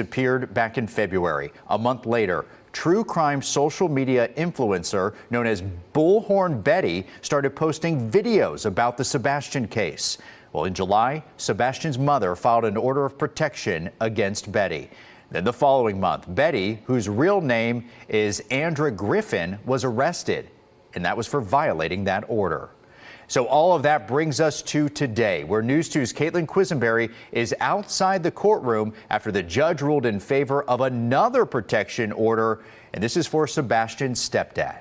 Appeared back in February. A month later, true crime social media influencer known as Bullhorn Betty started posting videos about the Sebastian case. Well, in July, Sebastian's mother filed an order of protection against Betty. Then the following month, Betty, whose real name is Andra Griffin, was arrested, and that was for violating that order. So all of that brings us to today, where News 2's Caitlin Quisenberry is outside the courtroom after the judge ruled in favor of another protection order, and this is for Sebastian's stepdad.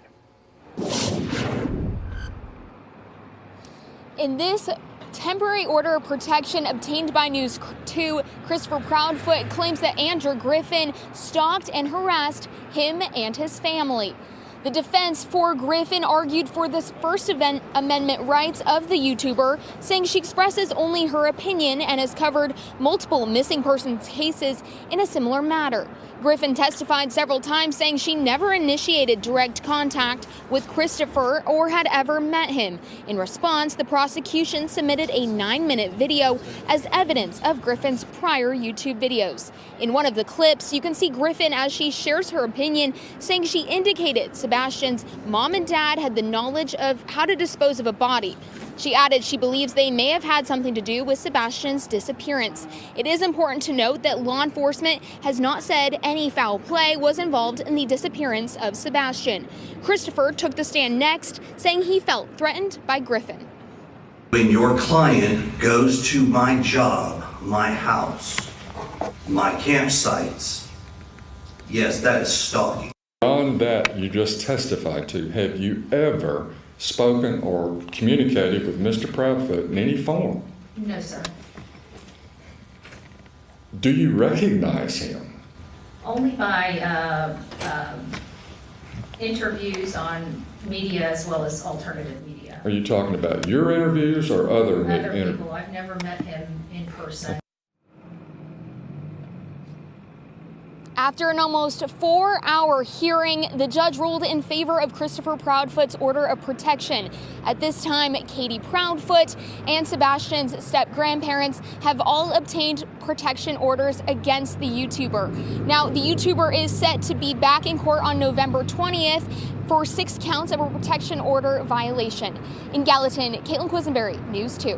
In this temporary order of protection obtained by News 2, Christopher Proudfoot claims that Andra Griffin stalked and harassed him and his family. The defense for Griffin argued for the First Amendment rights of the YouTuber, saying she expresses only her opinion and has covered multiple missing persons cases in a similar matter. Griffin testified several times, saying she never initiated direct contact with Christopher or had ever met him. In response, the prosecution submitted a 9-minute video as evidence of Griffin's prior YouTube videos. In one of the clips, you can see Griffin as she shares her opinion, saying she indicated Sebastian's mom and dad had the knowledge of how to dispose of a body. She added she believes they may have had something to do with Sebastian's disappearance. It is important to note that law enforcement has not said any foul play was involved in the disappearance of Sebastian. Christopher took the stand next, saying he felt threatened by Griffin. When your client goes to my job, my house, my campsites, yes, that is stalking. Beyond that you just testified to, have you ever spoken or communicated with Mr. Proudfoot in any form? No, sir. Do you recognize him? Only by interviews on media as well as alternative media. Are you talking about your interviews or other people? I've never met him in person. After an almost 4-hour hearing, the judge ruled in favor of Christopher Proudfoot's order of protection. At this time, Katie Proudfoot and Sebastian's step-grandparents have all obtained protection orders against the YouTuber. Now, the YouTuber is set to be back in court on November 20th for 6 counts of a protection order violation. In Gallatin, Caitlin Quisenberry, News 2.